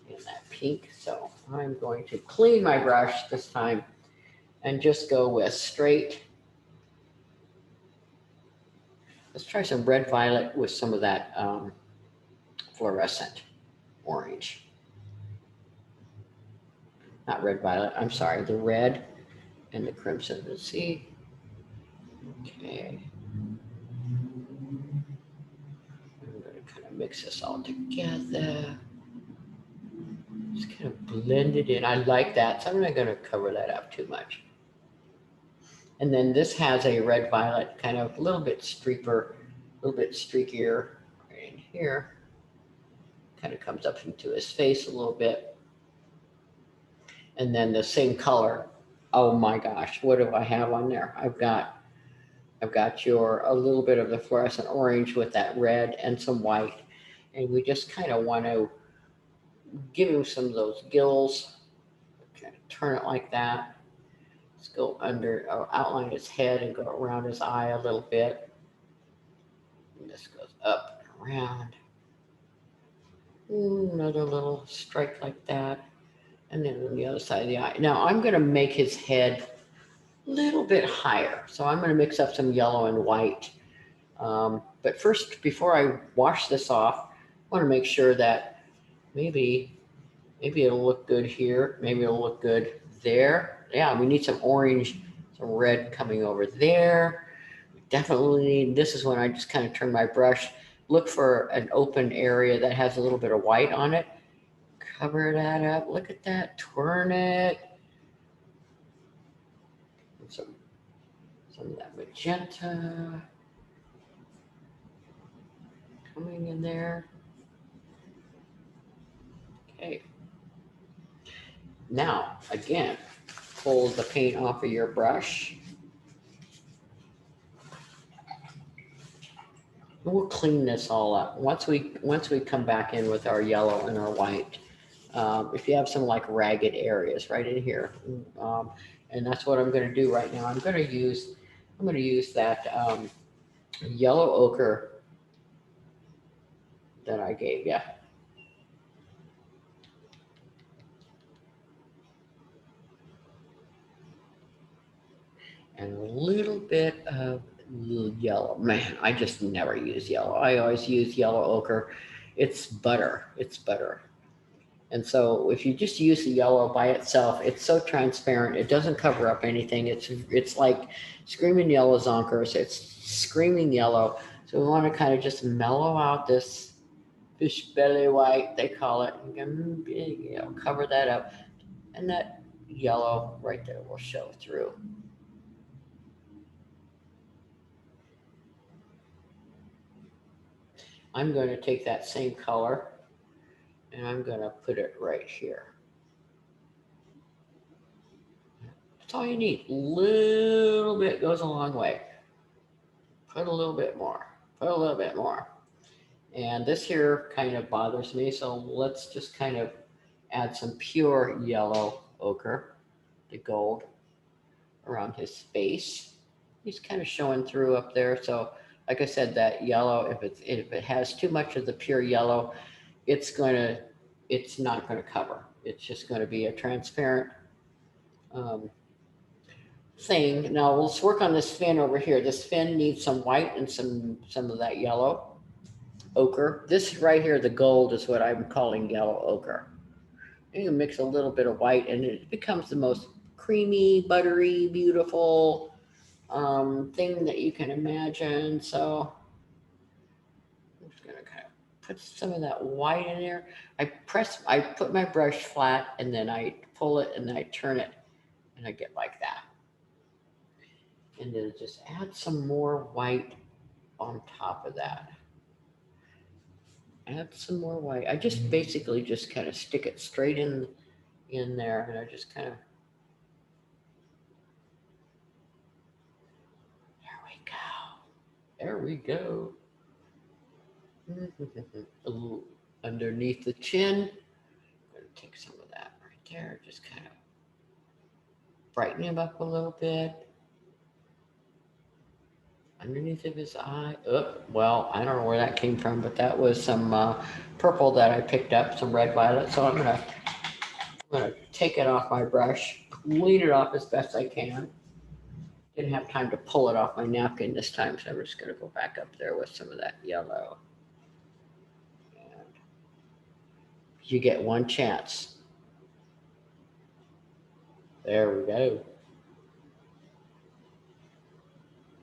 Speaker 1: and that pink. So I'm going to clean my brush this time and just go with straight. Let's try some red violet with some of that fluorescent orange. Not red violet, I'm sorry, the red and the crimson. Let's see. Okay. I'm going to kind of mix this all together. Just kind of blend it in. I like that, so I'm not going to cover that up too much. And then this has a red violet, kind of a little bit streakier right in here. Kind of comes up into his face a little bit. And then the same color Oh my gosh, what do I have on there? I've got a little bit of the fluorescent orange with that red and some white. And we just kind of want to give him some of those gills. Kind of turn it like that. Let's go under, outline his head and go around his eye a little bit. And this goes up and around. Another little strike like that. And then on the other side of the eye. Now I'm going to make his head a little bit higher. So I'm going to mix up some yellow and white. But first, before I wash this off, I want to make sure that maybe it'll look good here. Maybe it'll look good there. Yeah, we need some orange, some red coming over there. We definitely need, this is when I just kind of turn my brush, look for an open area that has a little bit of white on it. Cover that up. Look at that. Turn it. And some of that magenta coming in there. Okay. Now, again, pull the paint off of your brush. We'll clean this all up. Once we come back in with our yellow and our white, if you have some like ragged areas right in here, and that's what I'm going to do right now. I'm going to use that yellow ochre that I gave you. And a little bit of yellow. Man, I just never use yellow. I always use yellow ochre. It's butter. It's butter. And so if you just use the yellow by itself, it's so transparent. It doesn't cover up anything. It's like screaming yellow zonkers. It's screaming yellow. So we want to kind of just mellow out this fish belly white, they call it. You know, cover that up. And that yellow right there will show through. I'm going to take that same color and I'm going to put it right here. That's all you need. A little bit goes a long way. Put a little bit more. Put a little bit more. And this here kind of bothers me, so let's just kind of add some pure yellow ochre, the gold, around his face. He's kind of showing through up there, so like I said, that yellow, if it has too much of the pure yellow, it's not going to cover. It's just going to be a transparent thing. Now let's work on this fin over here. This fin needs some white and some of that yellow ochre. This right here, the gold, is what I'm calling yellow ochre. You can mix a little bit of white and it becomes the most creamy, buttery, beautiful thing that you can imagine. So I'm just gonna kind of put some of that white in there. I put my brush flat and then I pull it and then I turn it and I get like that. And then just add some more white on top of that. Add some more white. I just basically just kind of stick it straight in there and I just kind of, there we go. Ooh, underneath the chin. I'm going to take some of that right there. Just kind of brighten him up a little bit. Underneath of his eye. Oh, well, I don't know where that came from, but that was some purple that I picked up, some red violet. So I'm gonna take it off my brush, clean it off as best I can. Didn't have time to pull it off my napkin this time, so I'm just gonna go back up there with some of that yellow. And you get one chance. There we go.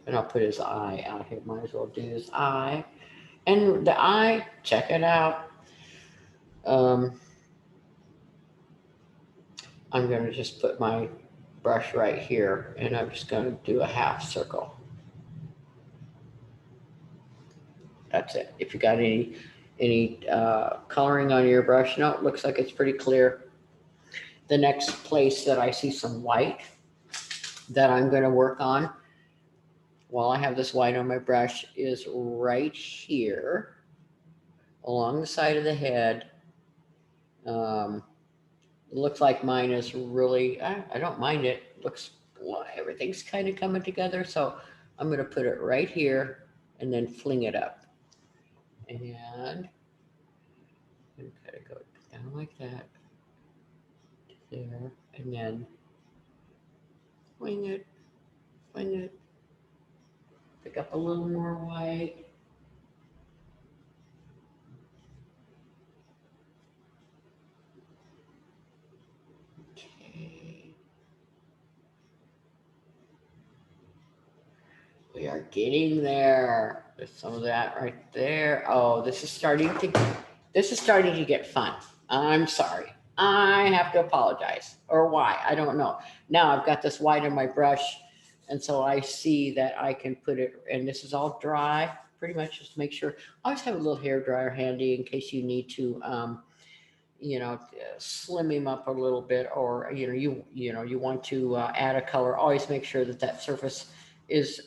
Speaker 1: And I'll put his eye out here. Might as well do his eye. And the eye, check it out. I'm going to just put my brush right here and I'm just going to do a half circle. That's it. If you got any coloring on your brush, no, it looks like it's pretty clear. The next place that I see some white, that I'm going to work on while I have this white on my brush is right here along the side of the head. It looks like mine is really, I don't mind it. Looks, well, everything's kind of coming together. So I'm going to put it right here and then fling it up. And I'm kind of go down like that, there, and then fling it, pick up a little more white. Okay. We are getting there. There's some of that right there. Oh, this is starting to get fun. I'm sorry. I have to apologize. Or why? I don't know. Now I've got this white on my brush, and so I see that I can put it, and this is all dry, pretty much, just to make sure. I always have a little hair dryer handy in case you need to slim him up a little bit, or you want to add a color. Always make sure that that surface is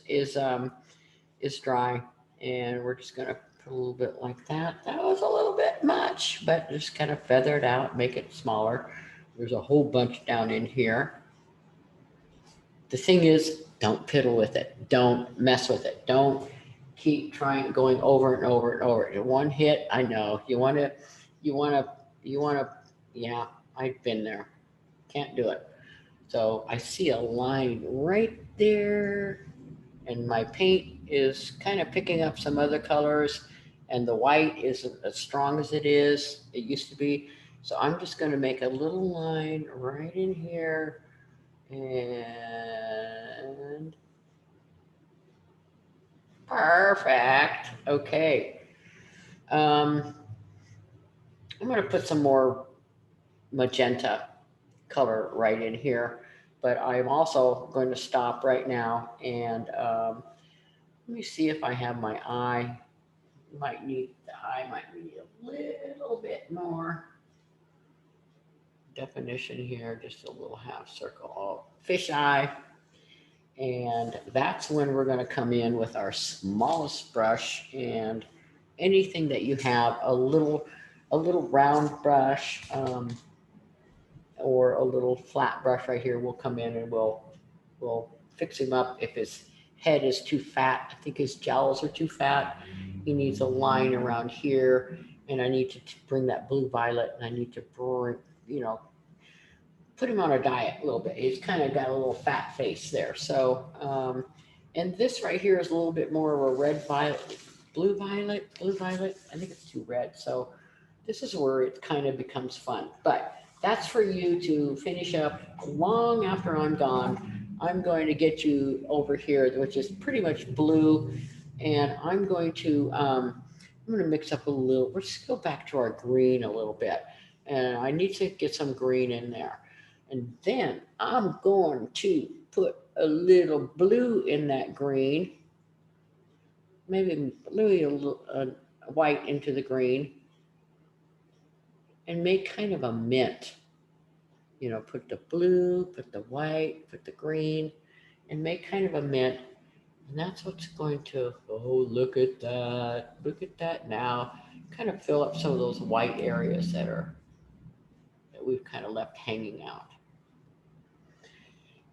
Speaker 1: dry, and we're just gonna put a little bit like that. That was a little bit much, but just kind of feather it out, make it smaller. There's a whole bunch down in here. The thing is, don't piddle with it. Don't mess with it. Don't keep trying going over and over and over. In one hit, I know you want to, you want to. Yeah, I've been there. Can't do it. So I see a line right there, and my paint is kind of picking up some other colors, and the white isn't as strong as it used to be. So I'm just going to make a little line right in here, and perfect. Okay. Um, I'm going to put some more magenta color right in here, but I'm also going to stop right now and let me see if I have my eye. The eye might need a little bit more definition here, just a little half circle. Oh, fish eye. And that's when we're going to come in with our smallest brush, and anything that you have, a little round brush, or a little flat brush right here, will come in and we'll fix him up. If his head is too fat, I think his jowls are too fat, he needs a line around here, and I need to bring that blue violet, and I need to bring, put him on a diet a little bit. He's kind of got a little fat face there. So, and this right here is a little bit more of a red violet, blue violet. I think it's too red. So this is where it kind of becomes fun. But that's for you to finish up long after I'm gone. I'm going to get you over here, which is pretty much blue. And I'm going to mix up a little. Let's go back to our green a little bit. And I need to get some green in there. And then I'm going to put a little blue in that green, maybe a little white into the green, and make kind of a mint. Put the blue, put the white, put the green, and make kind of a mint. And that's what's going to, oh, look at that. Look at that now. Kind of fill up some of those white areas that we've kind of left hanging out.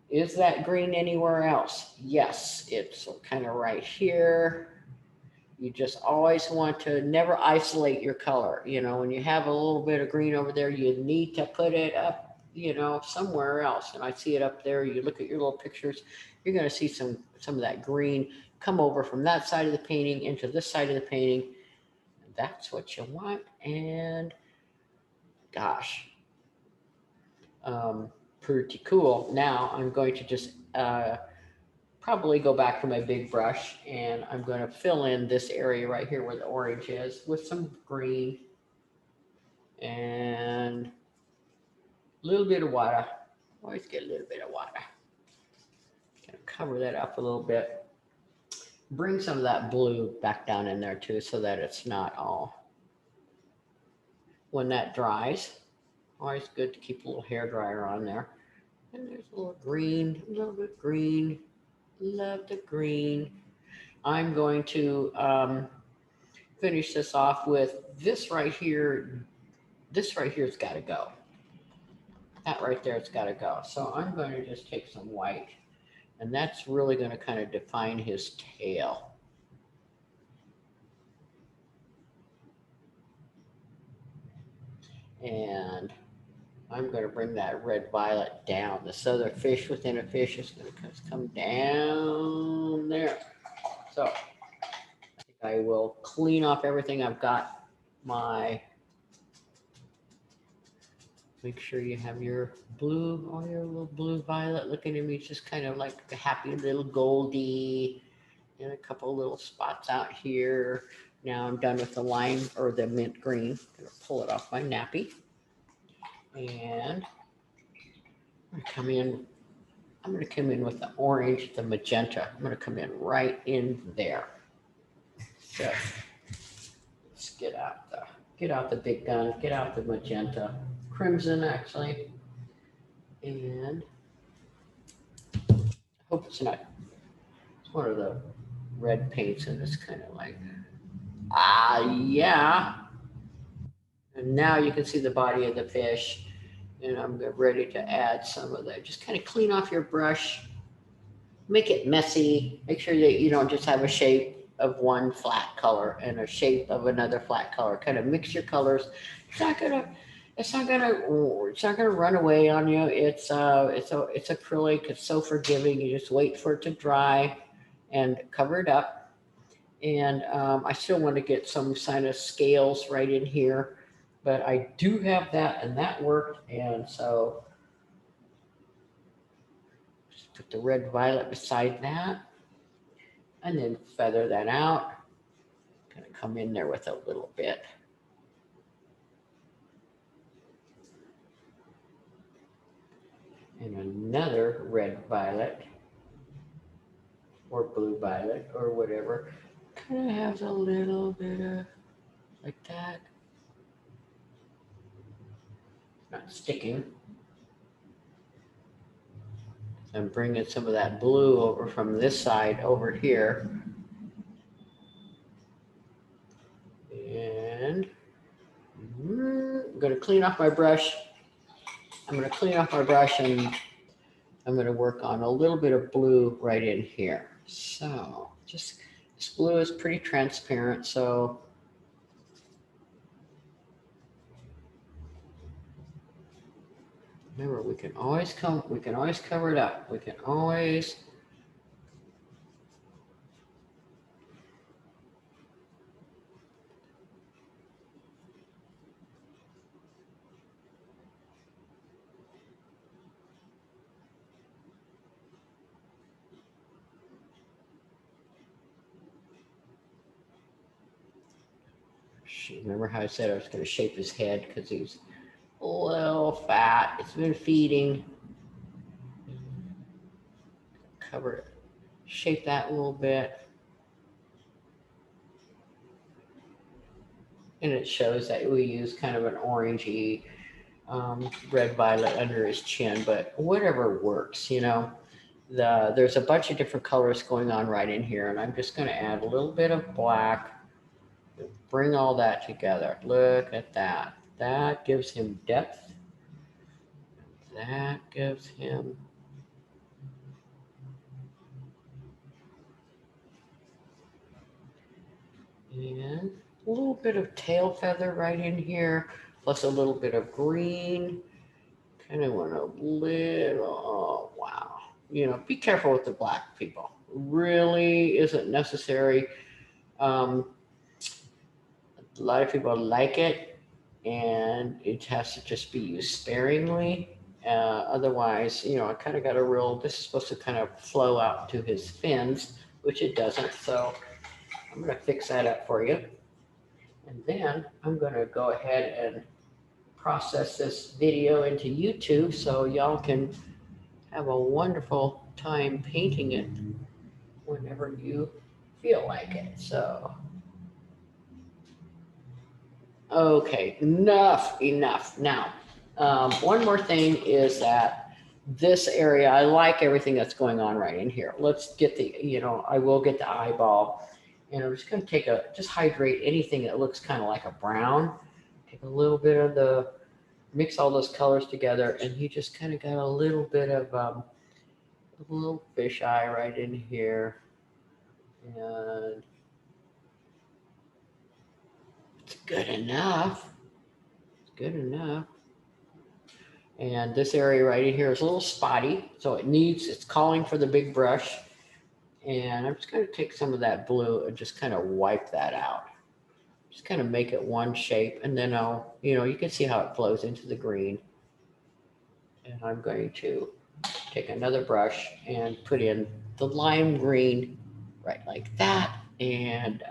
Speaker 1: Is that green anywhere else? Yes, it's kind of right here. You just always want to never isolate your color. When you have a little bit of green over there, you need to put it up, somewhere else. And I see it up there. You look at your little pictures, you're going to see some of that green come over from that side of the painting into this side of the painting. That's what you want. And gosh, pretty cool. Now I'm going to just probably go back to my big brush, and I'm going to fill in this area right here where the orange is with some green and a little bit of water. Always get a little bit of water. Kind of cover that up a little bit. Bring some of that blue back down in there too, so that it's not all. When that dries, always good to keep a little hair dryer on there. And there's a little green, a little bit green. Love the green. I'm going to finish this off with this right here. This right here's got to go. That right there, it's got to go. So I'm going to just take some white, and that's really going to kind of define his tail. And I'm going to bring that red violet down. This other fish within a fish is going to come down there. So I think I will clean off everything. I've got my, make sure you have your blue, all your little blue violet looking at me. It's just kind of like a happy little Goldie and a couple little spots out here. Now I'm done with the lime or the mint green. I'm going to pull it off my nappy. And I'm going to come in with the orange, the magenta. I'm going to come in right in there. So let's get out the big gun, get out the magenta, crimson actually. And I hope it's not, it's one of the red paints and it's kind of like, yeah. And now you can see the body of the fish. And I'm ready to add some of that. Just kind of clean off your brush, make it messy. Make sure that you don't just have a shape of one flat color and a shape of another flat color. Kind of mix your colors. It's not gonna run away on you. It's acrylic. It's so forgiving. You just wait for it to dry and cover it up. And I still want to get some kind of scales right in here. But I do have that, and that worked. And so just put the red violet beside that, and then feather that out. Kind of come in there with a little bit. And another red violet, or blue violet, or whatever. Kind of has a little bit of like that. Not sticking. I'm bringing some of that blue over from this side over here. And I'm going to clean off my brush. And I'm going to work on a little bit of blue right in here. So just, this blue is pretty transparent. So remember, we can always cover it up. We can always remember how I said I was going to shape his head because he's a little fat. It's been feeding. Cover it. Shape that a little bit. And it shows that we use kind of an orangey red violet under his chin, but whatever works, you know. There's a bunch of different colors going on right in here, and I'm just going to add a little bit of black. Bring all that together. Look at that. That gives him depth. That gives him and a little bit of tail feather right in here, plus a little bit of green. Kind of want a little, oh, wow. You know, be careful with the black, people. Really isn't necessary. A lot of people like it, and it has to just be used sparingly. Otherwise, you know, I kind of got a real, this is supposed to kind of flow out to his fins, which it doesn't. So I'm going to fix that up for you. And then I'm going to go ahead and process this video into YouTube so y'all can have a wonderful time painting it whenever you feel like it. So, okay, enough. Now, one more thing is that this area, I like everything that's going on right in here. Let's get the, you know, I will get the eyeball. And I'm just going to take just hydrate anything that looks kind of like a brown. Take a little bit of mix all those colors together. And you just kind of got a little bit of a little fish eye right in here. And it's good enough. It's good enough. And this area right in here is a little spotty. So it's calling for the big brush. And I'm just going to take some of that blue and just kind of wipe that out. Just kind of make it one shape. And then you can see how it flows into the green. And I'm going to take another brush and put in the lime green right like that. And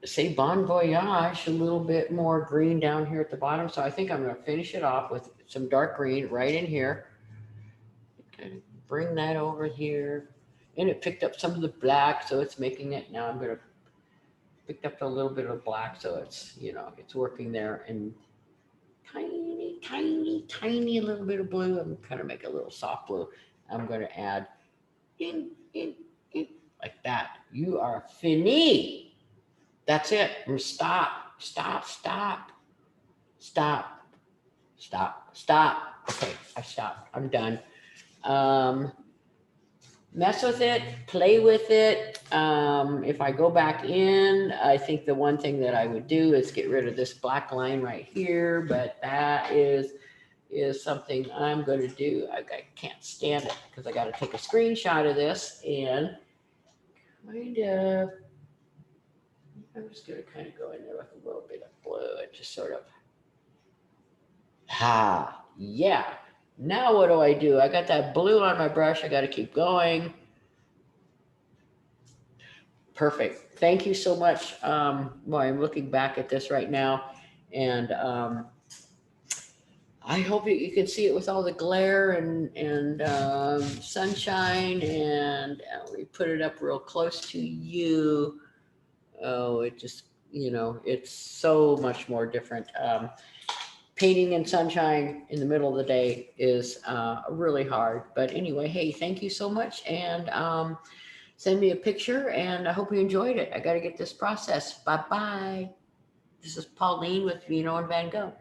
Speaker 1: say bon voyage, a little bit more green down here at the bottom. So I think I'm going to finish it off with some dark green right in here. Kind of bring that over here. And it picked up some of the black, so it's making it. Now I'm going to pick up a little bit of black, so it's, it's working there. And tiny, tiny, tiny little bit of blue. I'm kind of make a little soft blue. I'm going to add in, like that. You are fini. That's it. Stop, stop, stop, stop, stop, stop. Okay, I stopped. I'm done. Mess with it, play with it. If I go back in, I think the one thing that I would do is get rid of this black line right here, but that is something I'm going to do. I can't stand it because I got to take a screenshot of this and kind of, I'm just going to kind of go in there with a little bit of blue and just sort of, yeah. Now what do? I got that blue on my brush. I got to keep going. Perfect. Thank you so much. Well, I'm looking back at this right now, and I hope you can see it with all the glare and sunshine, and we put it up real close to you. Oh, it just, it's so much more different. Painting in sunshine in the middle of the day is really hard. But anyway, hey, thank you so much. And send me a picture, and I hope you enjoyed it. I got to get this processed. Bye-bye. This is Pauline with Vino and Van Gogh.